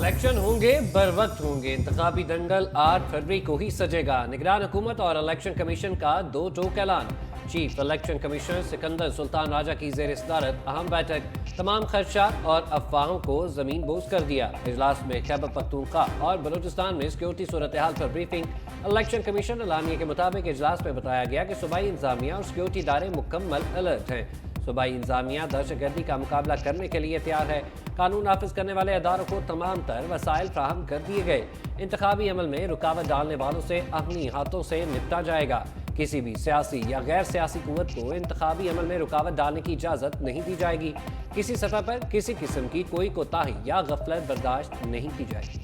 Election होंगे बर वक्त होंगे। इंतखाबी दंगल 8 फरवरी को ही सजेगा। निगरान हुकूमत और इलेक्शन कमीशन का दो टोक ऐलान। Chief election commissioner Sikandar Sultan Raja की जेर सदारत अहम बैठक। तमाम खदशात और अफवाहों को जमीन बोझ कर दिया। इजलास में खैबर पख्तूनख्वा और बलूचिस्तान में सिक्योरिटी सूरत हाल पर ब्रीफिंग। इलेक्शन कमीशन एलानिया के मुताबिक इजलास में बताया गया कि सूबाई इंतजामिया और सिक्योरिटी इदारे मुकम्मल अलर्ट हैं। सूबाई इंतजामिया दहशतगर्दी का मुकाबला करने के लिए तैयार है। कानून नाफिज करने वाले अदारों को तमाम तर वसाइल फ्राहम कर दिए गए। इंतखाबी अमल में रुकावट डालने वालों से अपनी हाथों से निपटा जाएगा। किसी भी सियासी या गैर सियासी कुव्वत को इंतखाबी अमल में रुकावट डालने की इजाज़त नहीं दी जाएगी। किसी सतह पर किसी किस्म की कोई कोताही या गफलत बर्दाश्त नहीं की जाएगी।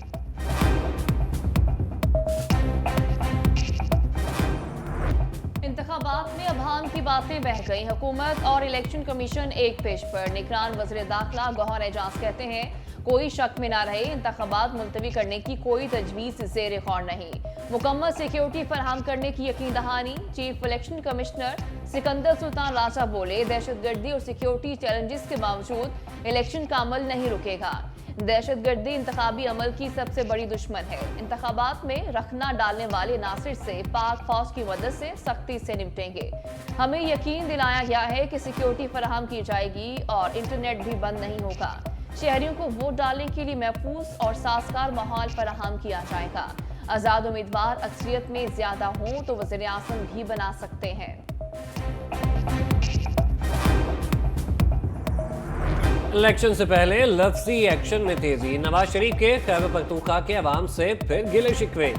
इंतखाबात में अभाम की बातें बह गई। हुकूमत और इलेक्शन कमीशन एक पेज पर। निगरान वज़ीर दाखिला गौहर एजाज कहते हैं कोई शक में ना रहे, इंतखाबात मुलतवी करने की कोई तजवीज़ ज़ेर गौर नहीं। मुकम्मल सिक्योरिटी फराहम करने की यकीन दहानी। Chief election commissioner Sikandar Sultan Raja बोले दहशतगर्दी और सिक्योरिटी चैलेंजेस के बावजूद इलेक्शन का अमल नहीं रुकेगा। दहशतगर्दी इंतखाबी अमल की सबसे बड़ी दुश्मन है। इंतखाबात में रखना डालने वाले नासिर से पाक फौज की मदद से सख्ती से निपटेंगे। हमें यकीन दिलाया गया है कि सिक्योरिटी फराहम की जाएगी और इंटरनेट भी बंद नहीं होगा। शहरियों को वोट डालने के लिए महफूज और साजगार माहौल फराहम किया जाएगा। आज़ाद उम्मीदवार अक्सरियत में ज्यादा हों तो वज़ीर आज़म भी बना सकते हैं। इलेक्शन से पहले लफ्जी एक्शन में तेजी। नवाज शरीफ के खैबर पख्तूनख्वा के अवाम से फिर गिले शिकवे।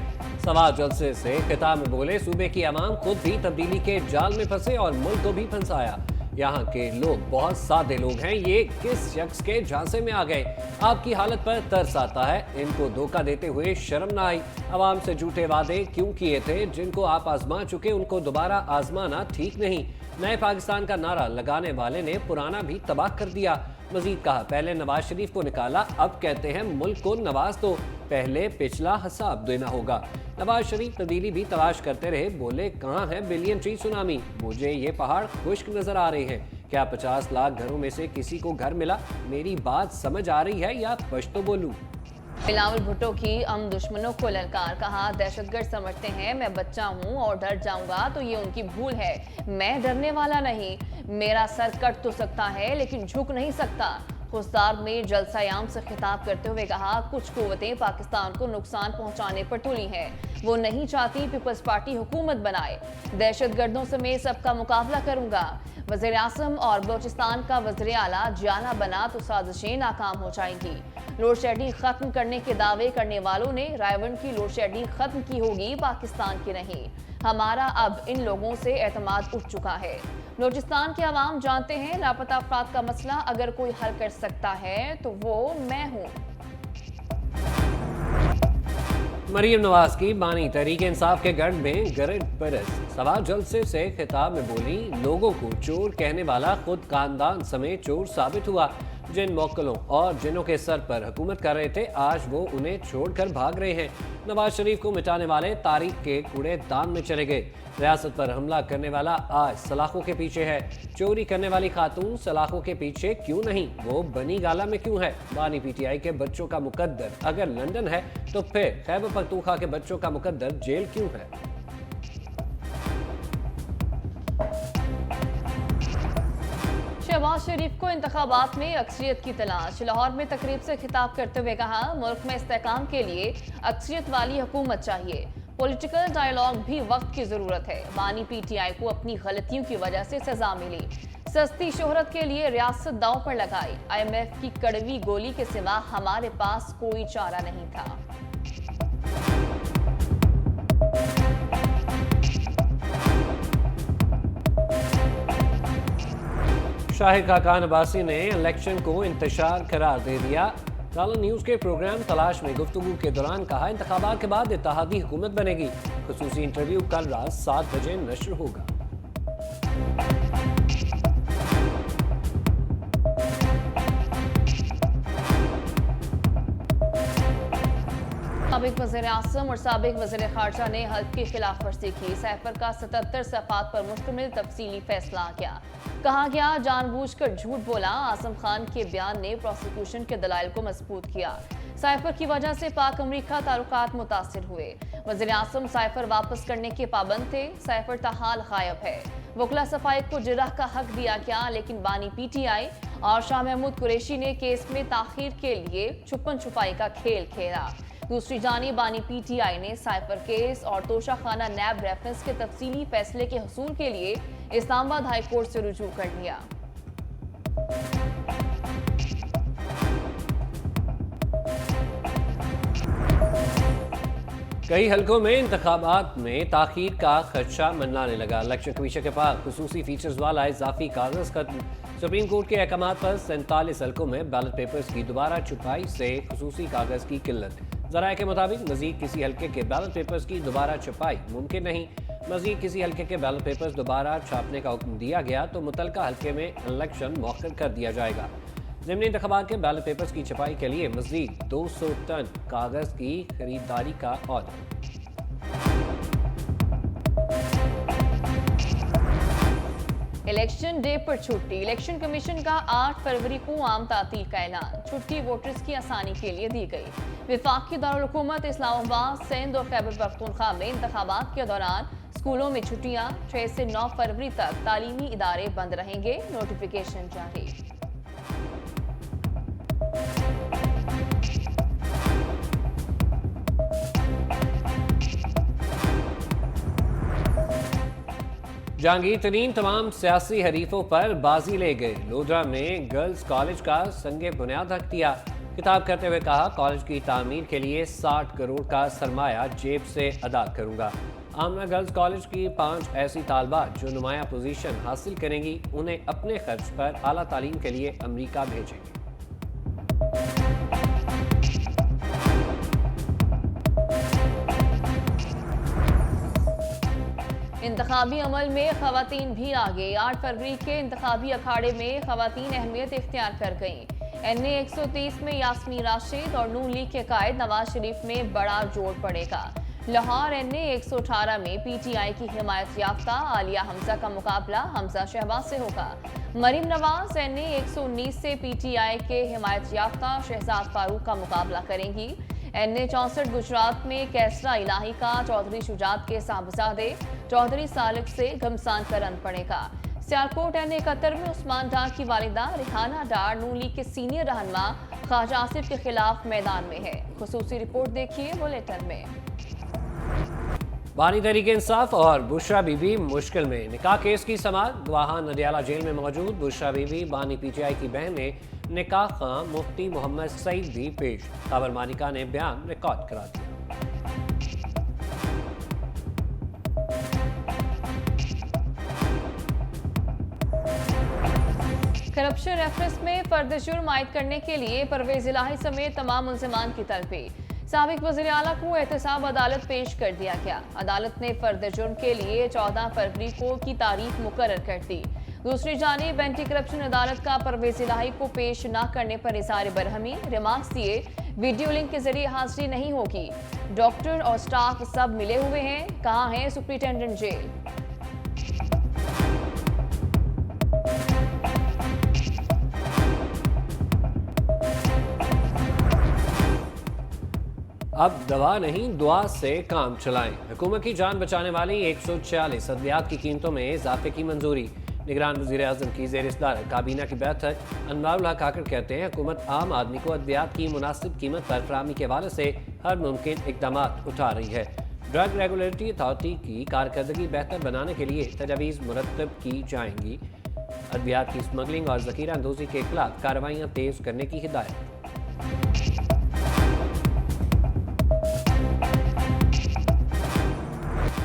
सवाल जलसे से खिताब में बोले सूबे की अवाम खुद भी तब्दीली के जाल में फंसे और मुल्क को भी फंसाया। यहाँ के लोग बहुत सादे लोग हैं, ये किस शख्स के झांसे में आ गए। आपकी हालत पर तरस आता है। इनको धोखा देते हुए शर्म ना आई। अवाम से झूठे वादे क्यों किए थे? जिनको आप आजमा चुके उनको दोबारा आजमाना ठीक नहीं। नए पाकिस्तान का नारा लगाने वाले ने पुराना भी तबाह कर दिया। मजीद कहा पहले नवाज शरीफ को निकाला, अब कहते हैं मुल्क को नवाज दो। पहले पिछला हिसाब देना होगा। नवाज शरीफ तब्दीली भी तलाश करते रहे। बोले कहाँ है बिलियन ट्री सुनामी? मुझे ये पहाड़ खुश्क नजर आ रहे हैं। क्या 50 लाख घरों में से किसी को घर मिला? मेरी बात समझ आ रही है या पश्तो बोलूं? बिलावल भुट्टो की हम दुश्मनों को ललकार। कहा दहशतगर्द समझते हैं मैं बच्चा हूं और डर जाऊंगा तो ये उनकी भूल है। मैं डरने वाला नहीं। मेरा सर कट तो सकता है लेकिन झुक नहीं सकता। खुशदार में जलसायाम से खिताब करते हुए कहा कुछ कुव्वतें पाकिस्तान को नुकसान पहुंचाने पर तुली हैं। वो नहीं चाहती पीपल्स पार्टी हुकूमत बनाए। दहशतगर्दों से मैं सबका मुकाबला करूंगा। वज़ीर आज़म और बलूचिस्तान का वज़ीर आला जाना बना तो साजिशें नाकाम हो जाएंगी। लोड शेडिंग खत्म करने के दावे करने वालों ने रायवन की लोड शेडिंग खत्म की होगी, पाकिस्तान की नहीं। हमारा अब इन लोगों से एतमाद उठ चुका है। बलूचिस्तान के अवाम जानते हैं लापता अफराद का मसला अगर कोई हल कर सकता है तो वो मैं हूँ। मरीम नवाज की बानी तहरीक इंसाफ के गढ़ में गरज बरस। सवाल जलसे से खिताब में बोली लोगों को चोर कहने वाला खुद खानदान समेत चोर साबित हुआ। जिन मौकलों और जिनों के सर पर हुकूमत कर रहे थे आज वो उन्हें छोड़कर भाग रहे हैं। नवाज शरीफ को मिटाने वाले तारीख के कूड़ेदान में चले गए। रियासत पर हमला करने वाला आज सलाखों के पीछे है। चोरी करने वाली खातून सलाखों के पीछे क्यों नहीं? वो बनी गाला में क्यों है? बानी पीटीआई के बच्चों का मुकद्दर अगर लंदन है तो फिर खैबर पख्तूनख्वा के बच्चों का मुकद्दर जेल क्यों है? शहबाज शरीफ को इंतखाबात में अक्सरियत की तलाश। लाहौर में तकरीब से खिताब करते हुए कहा मुल्क में इस्तेहकाम के लिए अक्सरियत वाली हुकूमत चाहिए। पॉलिटिकल डायलॉग भी वक्त की जरूरत है। बानी पीटीआई को अपनी गलतियों की वजह से सजा मिली। सस्ती शोहरत के लिए रियासत दांव पर लगाई। IMF की कड़वी गोली के सिवा हमारे पास कोई चारा नहीं था। शाहिद खाकान अब्बासी ने इलेक्शन को इंतशार करार दे दिया। ताला न्यूज़ के प्रोग्राम तलाश में गुफ्तगू के दौरान कहा इंतखाबात के बाद इत्तेहादी हुकूमत बनेगी। खुसूसी इंटरव्यू कल रात 7 बजे नश्र होगा। साबिक वज़ीर आज़म और साबिक वज़ीर ख़ारजा ने हल्फ की खिलाफ वर्जी की। सैफर का 77 सफ़ात पर मुश्तमिल तफसीली फैसला आ गया। कहा गया जानबूझकर झूठ बोला। आजम खान के बयान ने प्रोसिक्यूशन के दलाइल को मजबूत किया। साइफर की वजह से पाक अमरीका ताल्लुकात मुतासिर हुए। वज़ीर आज़म साइफर वापस करने के पाबंद थे। साइफर ताहाल गायब है। वकला सफाई को जिरह का हक दिया गया, लेकिन बानी पीटीआई और शाह महमूद कुरैशी ने केस में ताखीर के लिए छुपन छुपाई का खेल खेला। दूसरी जानिब बानी पीटीआई ने साइफर केस और तोशा खाना नैब रेफरेंस के तफसीली फैसले के हसूल के लिए इस्लामाबाद हाई कोर्ट से रुजू कर लिया। कई हलकों में इंतखाबात में ताखीर का खदशा मंडलाने लगा। इलेक्शन कमीशन के पास खुसूसी फीचर्स वाला इजाफी कागज खत्म। सुप्रीम कोर्ट के अहकाम पर 47 हलकों में बैलेट पेपर्स की दोबारा छुपाई से खुसूसी कागज की किल्लत। जराये के मुताबिक मजीद किसी हल्के के बैलेट पेपर्स की दोबारा छपाई मुमकिन नहीं। मजीद किसी हल्के के बैलेट पेपर्स दोबारा छापने का हुक्म दिया गया तो मुतलका हल्के में इलेक्शन मौखर कर दिया जाएगा। ज़िमनी इंतखाबात के बैलेट पेपर्स की छपाई के लिए मजीद 200 टन कागज की खरीदारी का ऑर्डर। इलेक्शन डे पर छुट्टी। इलेक्शन कमीशन का 8 फरवरी को आम तातील का ऐलान। छुट्टी वोटर्स की आसानी के लिए दी गई। विफाकी दारुल हुकूमत इस्लामाबाद, सिंध और खैबर पख्तूनख्वा में इंतखाबात के दौरान स्कूलों में छुट्टियां। 6 से 9 फरवरी तक तालीमी इदारे बंद रहेंगे। नोटिफिकेशन जारी। जहांगीर तरीन तमाम सियासी हरीफों पर बाजी ले गए। लोधरा में गर्ल्स कॉलेज का संगे बुनियाद रख दिया। खिताब करते हुए कहा, कॉलेज की तामीर के लिए 60 करोड़ का सरमाया जेब से अदा करूंगा। आमना गर्ल्स कॉलेज की 5 ऐसी तालबात जो नुमाया पोजीशन हासिल करेंगी, उन्हें अपने खर्च पर आला तालीम के लिए अमरीका भेजेंगे। इंतखाबी अमल में खवातीन भी आगे। 8 फरवरी के इंतखाबी अखाड़े में खवातीन अहमियत इख्तियार कर गईं। NA 130 में यास्मीन राशिद और नून लीग के कायद नवाज शरीफ में बड़ा जोर पड़ेगा। लाहौर NA 118 में PTI की हिमायत याफ्ता आलिया हमजा का मुकाबला हमजा शहबाज से होगा। मरीम नवाज NA 119 से PTI के हिमायत याफ्ता शहजाद फारूक का मुकाबला करेंगी। NA 64 गुजरात में कैसरा इलाही का चौधरी शुजात के साहबजादे चौधरी सालिक से घमसान का रन पड़ेगा। सियालकोट NA 71 में उस्मान डार की वालिदा रिहाना डार नून लीग के सीनियर रहनुमा ख्वाजा आसिफ के खिलाफ मैदान में है। खुसूसी रिपोर्ट देखिए बुलेटिन में। बानी तहरीक इंसाफ और बुशरा बीबी मुश्किल में। निकाह केस की समाअत। गवाह नडियाला जेल में मौजूद बुशरा बीबी बानी PTI की बहन ने निकाह खां मुफ्ती मोहम्मद सईद भी पेश। खबर मालिका ने बयान रिकॉर्ड करा दिया। करप्शन रेफरेंस में फर्द जुर्म आयद करने के लिए परवेज इलाही समेत तमाम मुल्जिमान की तलबी। साबिक वज़ीर आला को एहतसाब अदालत पेश कर दिया गया। अदालत ने फर्द जुर्म के लिए 14 फरवरी को की तारीख मुकर्रर कर दी। दूसरी जानिब एंटी करप्शन अदालत का परवेज इलाही को पेश न करने पर इज़हार बरहमी। रिमार्क्स दिए, वीडियो लिंक के जरिए हाजिरी नहीं होगी। डॉक्टर और स्टाफ सब मिले हुए हैं। कहाँ है सुप्रिंटेंडेंट जेल? अब दवा नहीं दुआ से काम चलाएं। हुकूमत की जान बचाने वाली 146 अद्वियात की कीमतों में इजाफे की मंजूरी। निगरान वज़ीर आज़म की ज़ेर सदारत काबीना की बैठक। अनवारुल हक काकर कहते हैं, हुकूमत आम आदमी को अद्वियात की मुनासिब कीमत पर फराहमी के हवाले से हर मुमकिन इकदाम उठा रही है। ड्रग रेगुलेटरी अथॉरिटी की कारकर्दगी बेहतर बनाने के लिए तजावीज़ मुरतब की जाएंगी। अद्वियात की स्मगलिंग और ज़ख़ीरा अंदोज़ी के खिलाफ कार्रवाइयाँ तेज़ करने की हिदायत।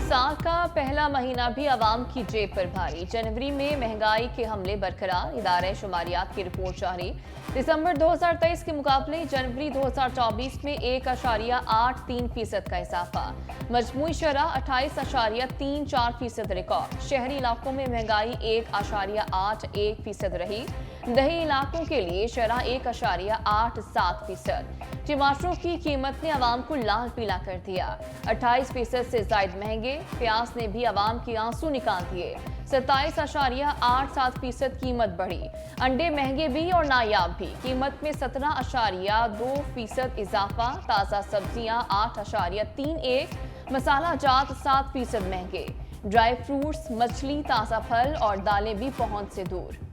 साल का पहला महीना भी आवाम की जेब पर भारी। जनवरी में महंगाई के हमले बरकरार। इदारे शुमारियात की रिपोर्ट जारी। दिसंबर 2023 के मुकाबले जनवरी 2024 में 1.83% का इजाफा। मजमूई शरह 28.34% रिकॉर्ड। शहरी इलाकों में महंगाई 1.81% रही। दही इलाकों के लिए शरह 1.87%। टमाटरों की कीमत ने आवाम को लाल पीला कर दिया। 28% से ज्यादा महंगे। प्याज ने भी आवाम के आंसू निकाल दिए। 27.87% कीमत बढ़ी। अंडे महंगे भी और नायाब भी, कीमत में 17.2% इजाफा। ताज़ा सब्जियां 8.31, मसाला जात 7% महंगे। ड्राई फ्रूट्स, मछली, ताज़ा फल और दालें भी पहुंच से दूर।